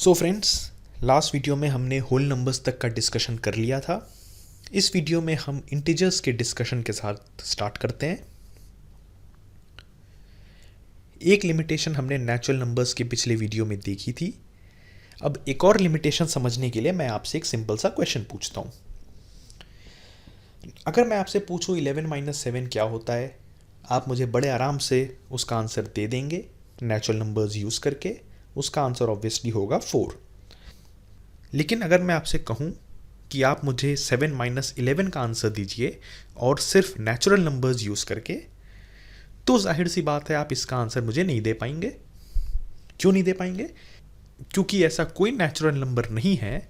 So friends, last video में हमने whole numbers तक का डिस्कशन कर लिया था। इस वीडियो में हम इंटीजर्स के डिस्कशन के साथ स्टार्ट करते हैं। एक लिमिटेशन हमने नेचुरल नंबर्स के पिछले वीडियो में देखी थी। अब एक और लिमिटेशन समझने के लिए मैं आपसे एक सिंपल सा क्वेश्चन पूछता हूँ। अगर मैं आपसे पूछूँ 11 - 7 क्या होता है, आप मुझे बड़े आराम से उसका आंसर दे देंगे नेचुरल नंबर्स यूज़ करके। उसका आंसर ऑब्वियसली होगा 4। लेकिन अगर मैं आपसे कहूँ कि आप मुझे 7 - 11 का आंसर दीजिए और सिर्फ नेचुरल नंबर्स यूज़ करके, तो जाहिर सी बात है आप इसका आंसर मुझे नहीं दे पाएंगे। क्यों नहीं दे पाएंगे? क्योंकि ऐसा कोई नेचुरल नंबर नहीं है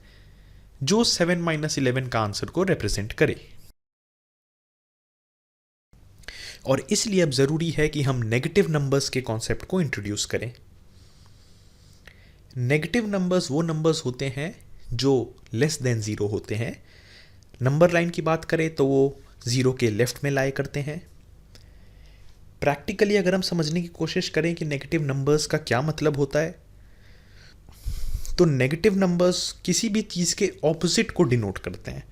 जो 7 - 11 का आंसर को रिप्रेजेंट करे। और इसलिए अब ज़रूरी है कि हम नेगेटिव नंबर्स के कॉन्सेप्ट को इंट्रोड्यूस करें। नेगेटिव नंबर्स वो नंबर्स होते हैं जो लेस देन ज़ीरो होते हैं। नंबर लाइन की बात करें तो वो ज़ीरो के लेफ्ट में लाए करते हैं। प्रैक्टिकली अगर हम समझने की कोशिश करें कि नेगेटिव नंबर्स का क्या मतलब होता है, तो नेगेटिव नंबर्स किसी भी चीज़ के ऑपोजिट को डिनोट करते हैं।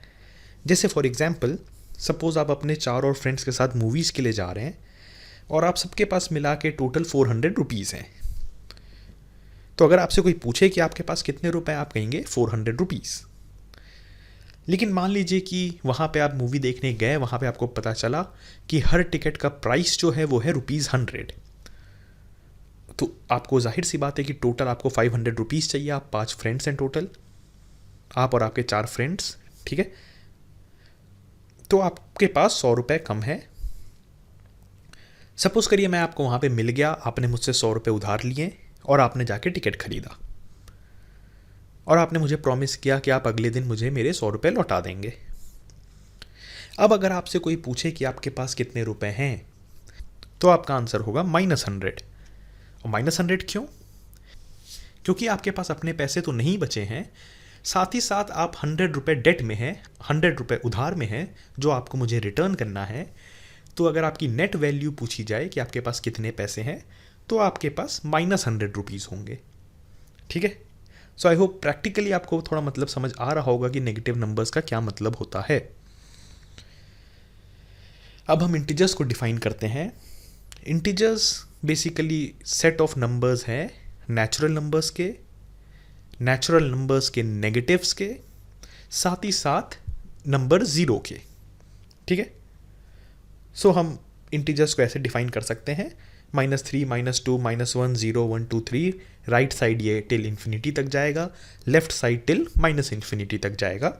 जैसे फॉर एग्जांपल, सपोज आप अपने 4 और फ्रेंड्स के साथ मूवीज़ के लिए जा रहे हैं और आप सबके पास मिला के टोटल 400 रुपीज़ हैं। तो अगर आपसे कोई पूछे कि आपके पास कितने रुपए, आप कहेंगे 400 रुपीज़। लेकिन मान लीजिए कि वहाँ पे आप मूवी देखने गए, वहाँ पे आपको पता चला कि हर टिकट का प्राइस जो है वो है ₹100। तो आपको जाहिर सी बात है कि टोटल आपको 500 रुपीज़ चाहिए। आप 5 फ्रेंड्स हैं टोटल, आप और आपके 4 फ्रेंड्स, ठीक है। तो आपके पास 100 रुपये कम है। सपोज करिए मैं आपको वहाँ पे मिल गया, आपने मुझसे 100 रुपये उधार लिए और आपने जाके टिकट खरीदा और आपने मुझे प्रॉमिस किया कि आप अगले दिन मुझे मेरे 100 रुपये लौटा देंगे। अब अगर आपसे कोई पूछे कि आपके पास कितने रुपए हैं, तो आपका आंसर होगा -100। और -100 क्यों? क्योंकि आपके पास अपने पैसे तो नहीं बचे हैं, साथ ही साथ आप 100 रुपये डेट में हैं, 100 रुपये उधार में हैं जो आपको मुझे रिटर्न करना है। तो अगर आपकी नेट वैल्यू पूछी जाए कि आपके पास कितने पैसे हैं, तो आपके पास -100 रुपीज़ होंगे, ठीक है। सो आई होप प्रैक्टिकली आपको थोड़ा मतलब समझ आ रहा होगा कि नेगेटिव नंबर्स का क्या मतलब होता है। अब हम इंटीजर्स को डिफाइन करते हैं। Integers basically set of numbers हैं नेचुरल नंबर्स के नेगेटिव्स के, साथ ही साथ नंबर ज़ीरो के, ठीक है। सो हम इंटीजर्स को ऐसे डिफाइन कर सकते हैं: -3, -2, -1, 0, 1, 2, 3। राइट साइड ये टिल इन्फिनिटी तक जाएगा, लेफ्ट साइड टिल -इन्फिनिटी तक जाएगा।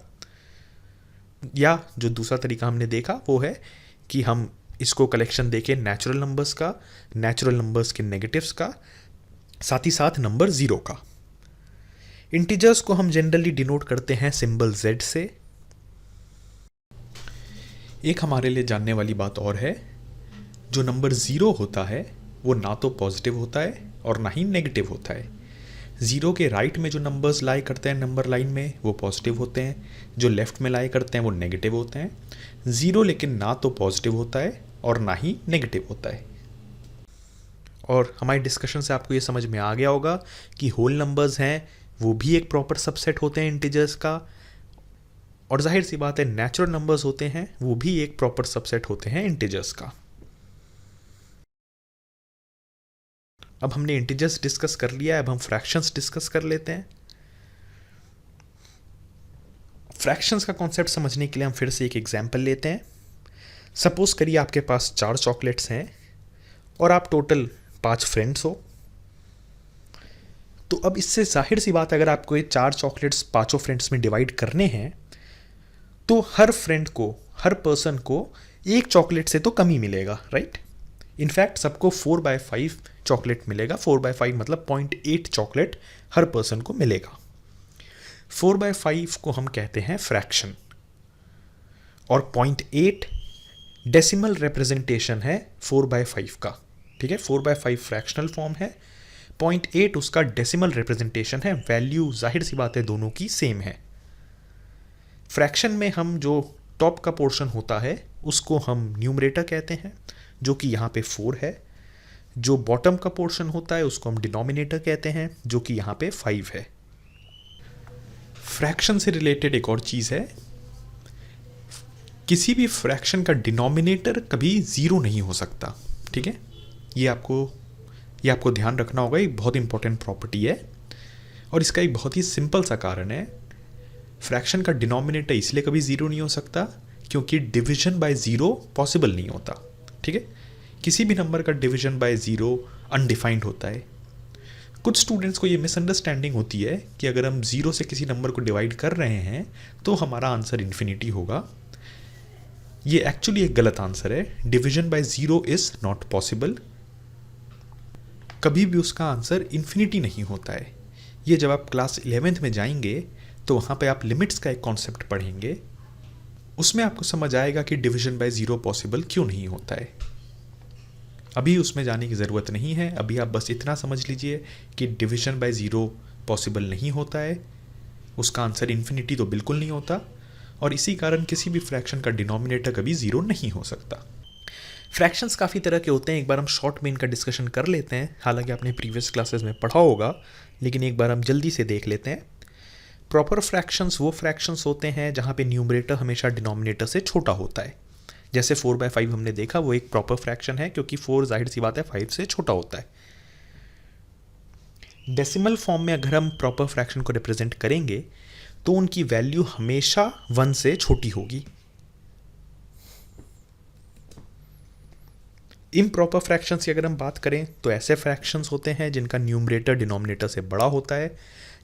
या जो दूसरा तरीका हमने देखा वो है कि हम इसको कलेक्शन देखें नेचुरल नंबर्स का, नेचुरल नंबर्स के नेगेटिव्स का, साथ ही साथ नंबर ज़ीरो का। इंटीजर्स को हम जनरली डिनोट करते हैं सिंबल Z से। एक हमारे लिए जानने वाली बात और है, जो नंबर ज़ीरो होता है वो ना तो पॉजिटिव होता है और ना ही नेगेटिव होता है। ज़ीरो के राइट में जो नंबर्स लाई करते हैं नंबर लाइन में वो पॉजिटिव होते हैं, जो लेफ़्ट में लाई करते हैं वो नेगेटिव होते हैं। ज़ीरो लेकिन ना तो पॉजिटिव होता है और ना ही नेगेटिव होता है। और हमारी डिस्कशन से आपको ये समझ में आ गया होगा कि होल नंबर्स हैं वो भी एक प्रॉपर सबसेट होते हैं इंटीजर्स का, और जाहिर सी बात है नेचुरल नंबर्स होते हैं वो भी एक प्रॉपर सबसेट होते हैं इंटीजर्स का। अब हमने इंटीजर्स डिस्कस कर लिया है, अब हम फ्रैक्शंस डिस्कस कर लेते हैं। फ्रैक्शंस का कॉन्सेप्ट समझने के लिए हम फिर से एक एग्जांपल लेते हैं। सपोज करिए आपके पास 4 चॉकलेट्स हैं और आप टोटल 5 फ्रेंड्स हो। तो अब इससे जाहिर सी बात है, अगर आपको ये 4 चॉकलेट्स 5 फ्रेंड्स में डिवाइड करने हैं तो हर फ्रेंड को, हर पर्सन को एक चॉकलेट से तो कम ही मिलेगा, राइट। इनफैक्ट सबको 4/5 चॉकलेट मिलेगा। 4/5 मतलब 0.8 चॉकलेट हर पर्सन को मिलेगा। 4/5 को हम कहते हैं फ्रैक्शन, और 0.8 डेसिमल रिप्रेजेंटेशन है 4/5 का, ठीक है। 4/5 फ्रैक्शनल फॉर्म है, 0.8 उसका डेसिमल रिप्रेजेंटेशन है। वैल्यू जाहिर सी बात है दोनों की सेम है। फ्रैक्शन में हम जो टॉप का पोर्शन होता है उसको हम न्यूमरेटर कहते हैं, जो कि यहाँ पे 4 है। जो बॉटम का पोर्शन होता है उसको हम डिनोमिनेटर कहते हैं, जो कि यहाँ पे 5 है। फ्रैक्शन से रिलेटेड एक और चीज़ है, किसी भी फ्रैक्शन का डिनोमिनेटर कभी ज़ीरो नहीं हो सकता। ठीक है, ये आपको ध्यान रखना होगा, एक बहुत इंपॉर्टेंट प्रॉपर्टी है। और इसका एक बहुत ही सिंपल सा कारण है, फ्रैक्शन का डिनोमिनेटर इसलिए कभी ज़ीरो नहीं हो सकता क्योंकि डिवीजन बाय ज़ीरो पॉसिबल नहीं होता। ठीक है, किसी भी नंबर का डिवीजन बाय ज़ीरो अनडिफाइंड होता है। कुछ स्टूडेंट्स को ये मिसअंडरस्टैंडिंग होती है कि अगर हम ज़ीरो से किसी नंबर को डिवाइड कर रहे हैं तो हमारा आंसर इन्फिनिटी होगा। ये एक्चुअली एक गलत आंसर है। Division by zero is not possible, कभी भी उसका आंसर इन्फिनिटी नहीं होता है। ये जब आप क्लास 11th में जाएंगे तो वहाँ पे आप लिमिट्स का एक कॉन्सेप्ट पढ़ेंगे, उसमें आपको समझ आएगा कि डिवीजन बाय ज़ीरो पॉसिबल क्यों नहीं होता है। अभी उसमें जाने की ज़रूरत नहीं है, अभी आप बस इतना समझ लीजिए कि डिवीजन बाय ज़ीरो पॉसिबल नहीं होता है, उसका आंसर इन्फिनिटी तो बिल्कुल नहीं होता, और इसी कारण किसी भी फ्रैक्शन का डिनोमिनेटर कभी ज़ीरो नहीं हो सकता। फ्रैक्शंस काफ़ी तरह के होते हैं, एक बार हम शॉर्ट में इनका डिस्कशन कर लेते हैं। हालांकि आपने प्रीवियस क्लासेस में पढ़ा होगा, लेकिन एक बार हम जल्दी से देख लेते हैं। प्रॉपर फ्रैक्शंस वो फ्रैक्शंस होते हैं जहाँ पे न्यूमरेटर हमेशा डिनोमिनेटर से छोटा होता है। जैसे 4/5 हमने देखा, वो एक प्रॉपर फ्रैक्शन है क्योंकि 4 जाहिर सी बात है 5 से छोटा होता है। डेसिमल फॉर्म में अगर हम प्रॉपर फ्रैक्शन को रिप्रेजेंट करेंगे तो उनकी वैल्यू हमेशा 1 से छोटी होगी। इम्प्रॉपर फ्रैक्शंस की अगर हम बात करें तो ऐसे फ्रैक्शंस होते हैं जिनका न्यूमरेटर डिनोमिनेटर से बड़ा होता है।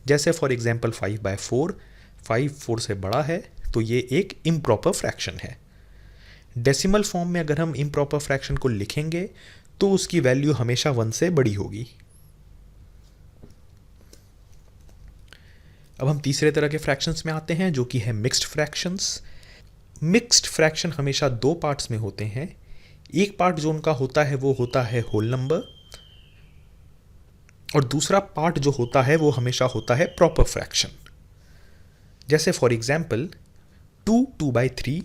जैसे फॉर एग्जांपल 5/4, 5 4 से बड़ा है तो ये एक इम्प्रॉपर फ्रैक्शन है। डेसिमल फॉर्म में अगर हम इम्प्रॉपर फ्रैक्शन को लिखेंगे तो उसकी वैल्यू हमेशा 1 से बड़ी होगी। अब हम तीसरे तरह के फ्रैक्शंस में आते हैं जो कि है मिक्स्ड फ्रैक्शंस। मिक्स्ड फ्रैक्शन हमेशा दो पार्ट्स में होते हैं। एक पार्ट जो उनका होता है वो होता है होल नंबर, और दूसरा पार्ट जो होता है वो हमेशा होता है प्रॉपर फ्रैक्शन। जैसे फॉर एग्जांपल 2/3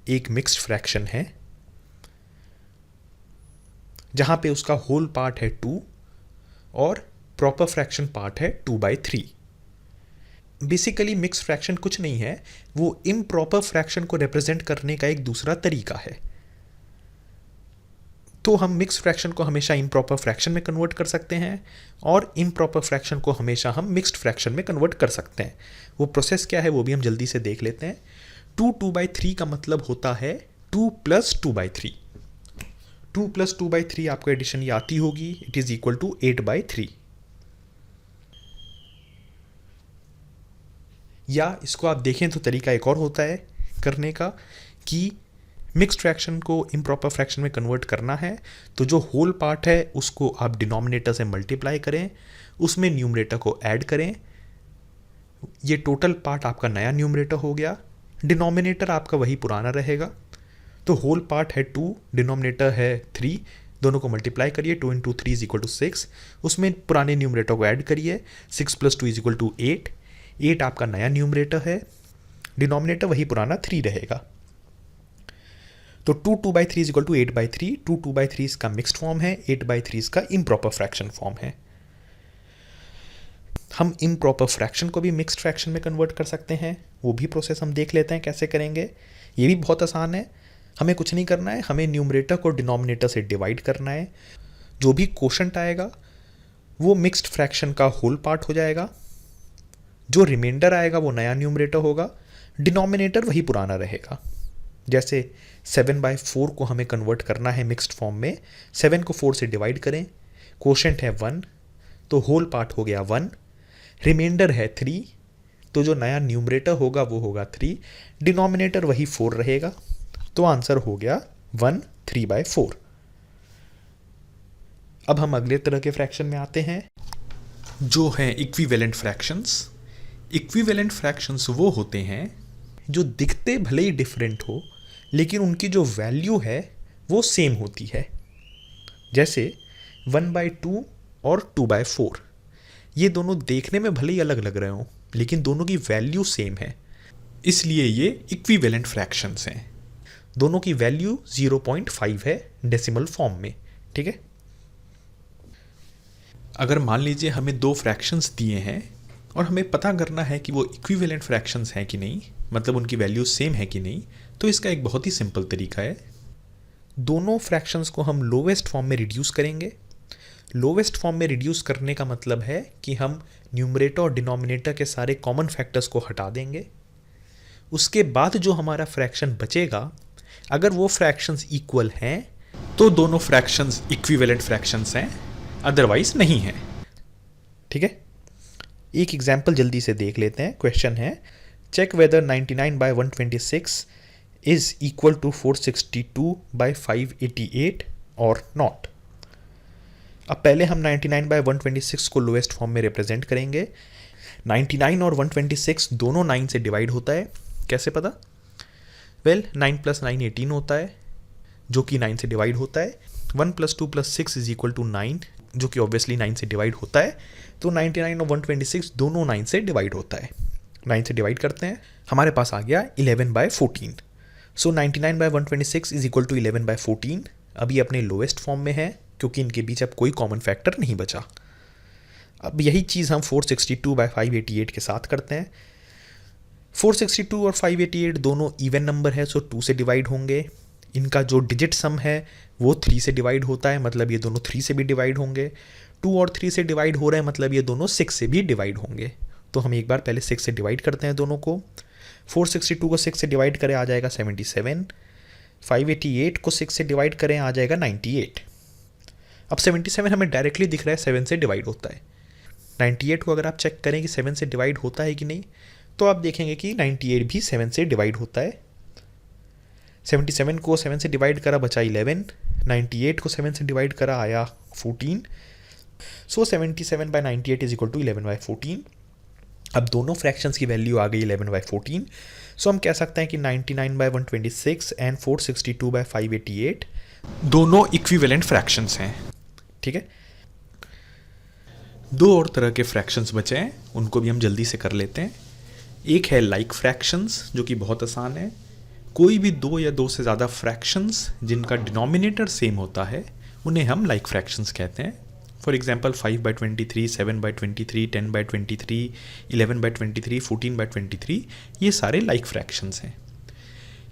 एक मिक्स्ड फ्रैक्शन है जहां पे उसका होल पार्ट है 2 और प्रॉपर फ्रैक्शन पार्ट है 2/3। बेसिकली मिक्स्ड फ्रैक्शन कुछ नहीं है, वो इम्प्रॉपर फ्रैक्शन को रिप्रेजेंट करने का एक दूसरा तरीका है। तो हम मिक्स फ्रैक्शन को हमेशा इम्प्रॉपर फ्रैक्शन में कन्वर्ट कर सकते हैं और इम्प्रॉपर फ्रैक्शन को हमेशा हम मिक्स्ड फ्रैक्शन में कन्वर्ट कर सकते हैं। वो प्रोसेस क्या है वो भी हम जल्दी से देख लेते हैं। 2/3 का मतलब होता है 2 + 2/3। 2 + 2/3 आपको एडिशन ये आती होगी, इट इज इक्वल टू 8/3। या इसको आप देखें तो तरीका एक और होता है करने का कि मिक्स्ड फ्रैक्शन को इम्प्रॉपर फ्रैक्शन में कन्वर्ट करना है तो जो होल पार्ट है उसको आप डिनोमिनेटर से मल्टीप्लाई करें, उसमें न्यूमरेटर को ऐड करें, ये टोटल पार्ट आपका नया न्यूमरेटर हो गया, डिनोमिनेटर आपका वही पुराना रहेगा। तो होल पार्ट है 2, डिनोमिनेटर है 3, दोनों को मल्टीप्लाई करिए, 2 × 3 = 6, उसमें पुराने न्यूमरेटर को ऐड करिए, 6 + 2 = 8, 8 आपका नया न्यूमरेटर है, डिनोमिनेटर वही पुराना 3 रहेगा। तो 2/3 = 8/3, 2/3 इसका मिक्स्ड फॉर्म है, 8/3 इसका इम्प्रॉपर फ्रैक्शन फॉर्म है। हम इम्प्रॉपर फ्रैक्शन को भी मिक्स्ड फ्रैक्शन में कन्वर्ट कर सकते हैं, वो भी प्रोसेस हम देख लेते हैं कैसे करेंगे। ये भी बहुत आसान है, हमें कुछ नहीं करना है, हमें न्यूमरेटर को डिनोमिनेटर से डिवाइड करना है। जो भी कोशंट आएगा वो मिक्स्ड फ्रैक्शन का होल पार्ट हो जाएगा, जो रिमाइंडर आएगा वो नया न्यूमरेटर होगा, डिनोमिनेटर वही पुराना रहेगा। जैसे 7/4 को हमें कन्वर्ट करना है मिक्स्ड फॉर्म में, 7 को 4 से डिवाइड करें, कोशेंट है 1 तो होल पार्ट हो गया 1, रिमाइंडर है 3 तो जो नया न्यूमरेटर होगा वो होगा 3, डिनोमिनेटर वही 4 रहेगा, तो आंसर हो गया 1 3/4। अब हम अगले तरह के फ्रैक्शन में आते हैं जो हैं इक्विवेलेंट फ्रैक्शंस। इक्विवेलेंट फ्रैक्शंस वो होते हैं जो दिखते भले ही डिफरेंट हो लेकिन उनकी जो वैल्यू है वो सेम होती है। जैसे 1/2 और 2/4, ये दोनों देखने में भले ही अलग लग रहे हों लेकिन दोनों की वैल्यू सेम है, इसलिए ये इक्विवेलेंट फ्रैक्शंस हैं। दोनों की वैल्यू 0.5 है डेसिमल फॉर्म में। ठीक है, अगर मान लीजिए हमें दो फ्रैक्शंस दिए हैं और हमें पता करना है कि वो इक्विवेलेंट फ्रैक्शंस हैं कि नहीं, मतलब उनकी वैल्यूज सेम है कि नहीं। तो इसका एक बहुत ही सिंपल तरीका है, दोनों फ्रैक्शंस को हम लोवेस्ट फॉर्म में रिड्यूस करेंगे। लोवेस्ट फॉर्म में रिड्यूस करने का मतलब है कि हम न्यूमरेटर और डिनोमिनेटर के सारे कॉमन फैक्टर्स को हटा देंगे। उसके बाद जो हमारा फ्रैक्शन बचेगा, अगर वो फ्रैक्शंस इक्वल हैं तो दोनों फ्रैक्शंस इक्विवेलेंट फ्रैक्शंस हैं, अदरवाइज नहीं है। ठीक है, एक एग्जाम्पल जल्दी से देख लेते हैं। क्वेश्चन है, check whether 99/126 is equal to 462/588 और नॉट। अब पहले हम 99/126 को लोएस्ट फॉर्म में रिप्रेजेंट करेंगे। 99 और 126 दोनों 9 से डिवाइड होता है। कैसे पता? वेल 9 + 9 18 होता है, जो कि 9 से डिवाइड होता है। 1 + 2 + 6 इज इक्वल टू 9, जो कि ऑब्वियसली 9 से डिवाइड होता है। तो 99 और 126 दोनों 9 से डिवाइड होता है। 9 से डिवाइड करते हैं, हमारे पास आ गया 11/14। सो 99/126 इज इक्वल टू 11/14। अभी अपने लोएस्ट फॉर्म में है क्योंकि इनके बीच अब कोई कॉमन फैक्टर नहीं बचा। अब यही चीज़ हम 462/588 के साथ करते हैं। 462 और 588 दोनों इवन नंबर है, सो 2 से डिवाइड होंगे। इनका जो डिजिट सम है वो 3 से डिवाइड होता है, मतलब ये दोनों 3 से भी डिवाइड होंगे। 2 और 3 से डिवाइड हो रहे हैं, मतलब ये दोनों 6 से भी डिवाइड होंगे। तो हम एक बार पहले 6 से डिवाइड करते हैं दोनों को। 462 को 6 से डिवाइड करें आ जाएगा 77। 588 को 6 से डिवाइड करें आ जाएगा 98। अब 77 हमें डायरेक्टली दिख रहा है 7 से डिवाइड होता है। 98 को अगर आप चेक करें कि 7 से डिवाइड होता है कि नहीं, तो आप देखेंगे कि 98 भी 7 से डिवाइड होता है। 77 को 7 से डिवाइड करा बचा 11, 98 को 7 से डिवाइड करा आया 14। सो 77/98 इज इक्वल टू 11/14। अब दोनों फ्रैक्शंस की वैल्यू आ गई 11/14। सो हम कह सकते हैं कि 99/126 एंड 462/588 दोनों इक्विवेलेंट फ्रैक्शंस हैं। ठीक है, दो और तरह के फ्रैक्शंस बचे हैं, उनको भी हम जल्दी से कर लेते हैं। एक है लाइक फ्रैक्शंस, जो कि बहुत आसान है। कोई भी दो या दो से ज़्यादा फ्रैक्शंस जिनका डिनोमिनेटर सेम होता है, उन्हें हम लाइक फ्रैक्शंस कहते हैं। फॉर एग्जाम्पल 5/23, 7/23, 10/23, 11/23, 14/23, ये सारे लाइक फ्रैक्शंस हैं।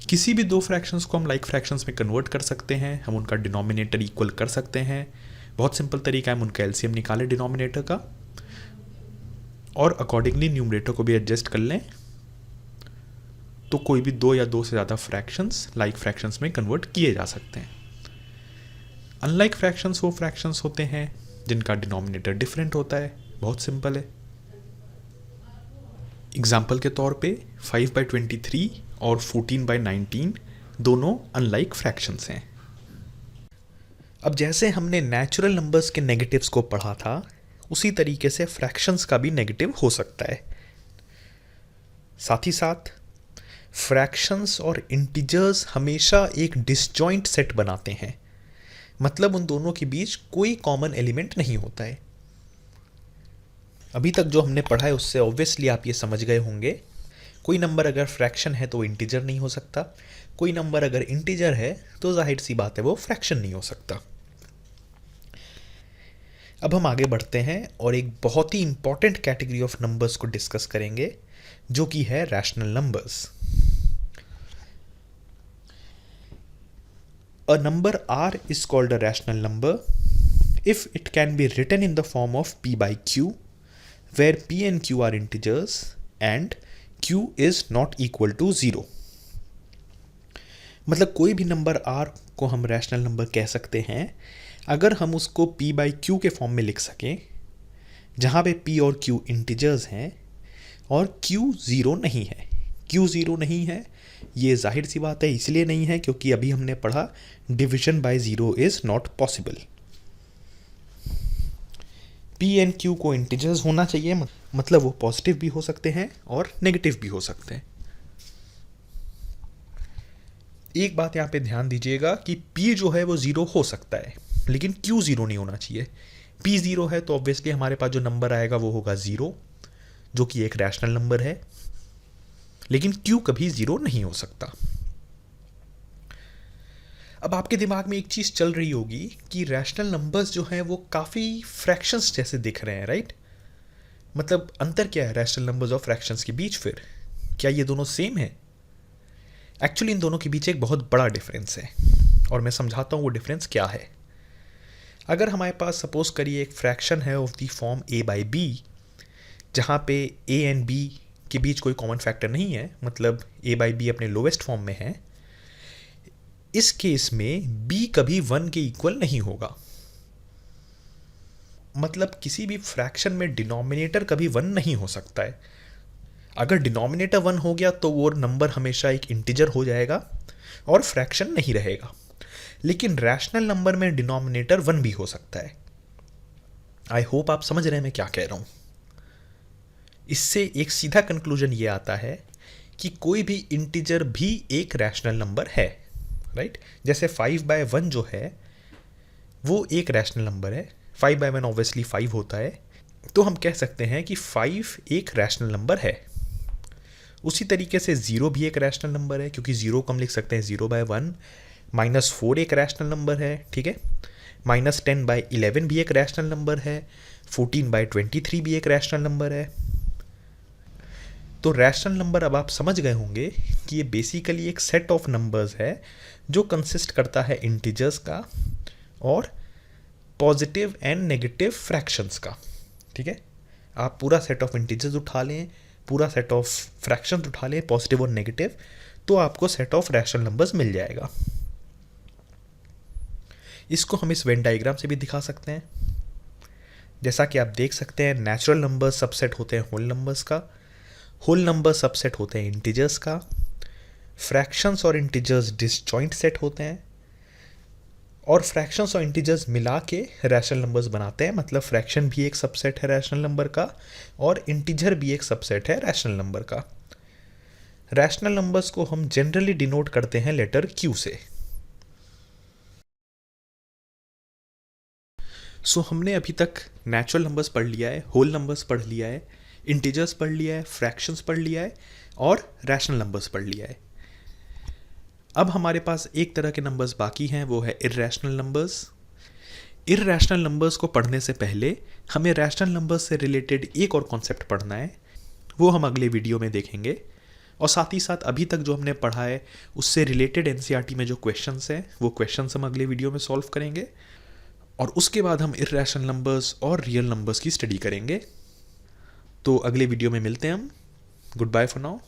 किसी भी दो फ्रैक्शंस को हम लाइक फ्रैक्शंस में कन्वर्ट कर सकते हैं, हम उनका डिनोमिनेटर इक्वल कर सकते हैं। बहुत सिंपल तरीका है, हम उनका एलसीएम निकालें डिनोमिनेटर का और अकॉर्डिंगली न्यूमरेटर को भी एडजस्ट कर लें, तो कोई भी दो या दो से ज़्यादा फ्रैक्शंस लाइक फ्रैक्शंस में कन्वर्ट किए जा सकते हैं। अनलाइक फ्रैक्शंस वो फ्रैक्शंस होते हैं जिनका डिनोमिनेटर डिफरेंट होता है। बहुत सिंपल है। एग्जाम्पल के तौर पे 5/23 और 14/19 दोनों अनलाइक फ्रैक्शंस हैं। अब जैसे हमने नेचुरल नंबर्स के नेगेटिव्स को पढ़ा था, उसी तरीके से फ्रैक्शंस का भी नेगेटिव हो सकता है। साथ ही साथ फ्रैक्शंस और इंटीजर्स हमेशा एक डिसजॉइंट सेट बनाते हैं, मतलब उन दोनों के बीच कोई कॉमन एलिमेंट नहीं होता है। अभी तक जो हमने पढ़ा है उससे ऑब्वियसली आप ये समझ गए होंगे, कोई नंबर अगर फ्रैक्शन है तो वो इंटीजर नहीं हो सकता, कोई नंबर अगर इंटीजर है तो जाहिर सी बात है वो फ्रैक्शन नहीं हो सकता। अब हम आगे बढ़ते हैं और एक बहुत ही इंपॉर्टेंट कैटेगरी ऑफ नंबर्स को डिस्कस करेंगे, जो कि है rational numbers. A number r is called a rational number if it can be written in the form of p by q, where p and q are integers and q is not equal to 0। मतलब कोई भी number r को हम rational number कह सकते हैं अगर हम उसको p by q के फॉर्म में लिख सकें, जहाँ पे p और q इंटीजर्स हैं और q 0 नहीं है। q 0 नहीं है, ये जाहिर सी बात है इसलिए नहीं है क्योंकि अभी हमने पढ़ा division bye 0 is not possible. p and q को इंटीजर्स होना चाहिए, मतलब वो पॉजिटिव भी हो सकते हैं और नेगेटिव भी हो सकते हैं। एक बात यहाँ पे ध्यान दीजिएगा कि p जो है वो 0 हो सकता है, लेकिन q 0 नहीं होना चाहिए। p 0 है तो ऑब्वियसली हमारे पास जो नंबर आएगा वो होगा 0, जो कि एक रैशनल नंबर है, लेकिन q कभी 0 नहीं हो सकता। अब आपके दिमाग में एक चीज़ चल रही होगी कि रैशनल नंबर्स जो हैं वो काफ़ी फ्रैक्शंस जैसे दिख रहे हैं, राइट? मतलब अंतर क्या है रैशनल नंबर्स और फ्रैक्शंस के बीच फिर? क्या ये दोनों सेम है? एक्चुअली इन दोनों के बीच एक बहुत बड़ा डिफरेंस है और मैं समझाता हूँ वो डिफरेंस क्या है। अगर हमारे पास सपोज करिए एक फ्रैक्शन है of the form a by b, जहाँ पे a एंड b के बीच कोई कॉमन फैक्टर नहीं है, मतलब a बाई बी अपने लोवेस्ट फॉर्म में है, इस केस में b कभी 1 के इक्वल नहीं होगा। मतलब किसी भी फ्रैक्शन में डिनोमिनेटर कभी 1 नहीं हो सकता है। अगर डिनोमिनेटर 1 हो गया तो वो नंबर हमेशा एक इंटीजर हो जाएगा और फ्रैक्शन नहीं रहेगा। लेकिन रैशनल नंबर में डिनोमिनेटर 1 भी हो सकता है। आई होप आप समझ रहे हैं मैं क्या कह रहा हूँ। इससे एक सीधा कंक्लूजन ये आता है कि कोई भी इंटीजर भी एक रैशनल नंबर है, राइट? जैसे 5/1 जो है वो एक रैशनल नंबर है। 5/1 ऑब्वियसली 5 होता है, तो हम कह सकते हैं कि 5 एक रैशनल नंबर है। उसी तरीके से 0 भी एक रैशनल नंबर है, क्योंकि 0 को हम लिख सकते हैं 0/1। -4 एक रैशनल नंबर है, ठीक है। -10/11 भी एक रैशनल नंबर है। 14/23 भी एक रैशनल नंबर है। तो रैशनल नंबर अब आप समझ गए होंगे कि ये बेसिकली एक सेट ऑफ नंबर्स है जो कंसिस्ट करता है इंटीजर्स का और पॉजिटिव एंड नेगेटिव फ्रैक्शंस का, ठीक है। आप पूरा सेट ऑफ इंटीजर्स उठा लें, पूरा सेट ऑफ फ्रैक्शंस उठा लें, पॉजिटिव और नेगेटिव, तो आपको सेट ऑफ रैशनल नंबर्स मिल जाएगा। इसको हम इस वेन डायग्राम से भी दिखा सकते हैं। जैसा कि आप देख सकते हैं, नेचुरल नंबर्स सबसेट होते हैं होल नंबर्स का, होल नंबर सबसेट होते हैं इंटीजर्स का, फ्रैक्शंस और इंटीजर्स डिसजॉइंट सेट होते हैं, और फ्रैक्शंस और इंटीजर्स मिला के रैशनल नंबर्स बनाते हैं। मतलब फ्रैक्शन भी एक सबसेट है रैशनल नंबर का और इंटीजर भी एक सबसेट है रैशनल नंबर का। रैशनल नंबर्स को हम जनरली डिनोट करते हैं लेटर Q से। सो हमने अभी तक नेचुरल नंबर्स पढ़ लिया है, होल नंबर्स पढ़ लिया है, इंटीजर्स पढ़ लिया है, फ्रैक्शंस पढ़ लिया है और रैशनल नंबर्स पढ़ लिया है। अब हमारे पास एक तरह के नंबर्स बाकी हैं, वो है इर्रेशनल नंबर्स। इर्रेशनल नंबर्स को पढ़ने से पहले हमें रैशनल नंबर्स से रिलेटेड एक और कॉन्सेप्ट पढ़ना है, वो हम अगले वीडियो में देखेंगे। और साथ ही साथ अभी तक जो हमने पढ़ा है उससे रिलेटेड एनसीईआरटी में जो क्वेश्चंस हैं वो क्वेश्चंस हम अगले वीडियो में सॉल्व करेंगे, और उसके बाद हम इर्रेशनल नंबर्स और रियल नंबर्स की स्टडी करेंगे। तो अगले वीडियो में मिलते हैं हम। Goodbye for now.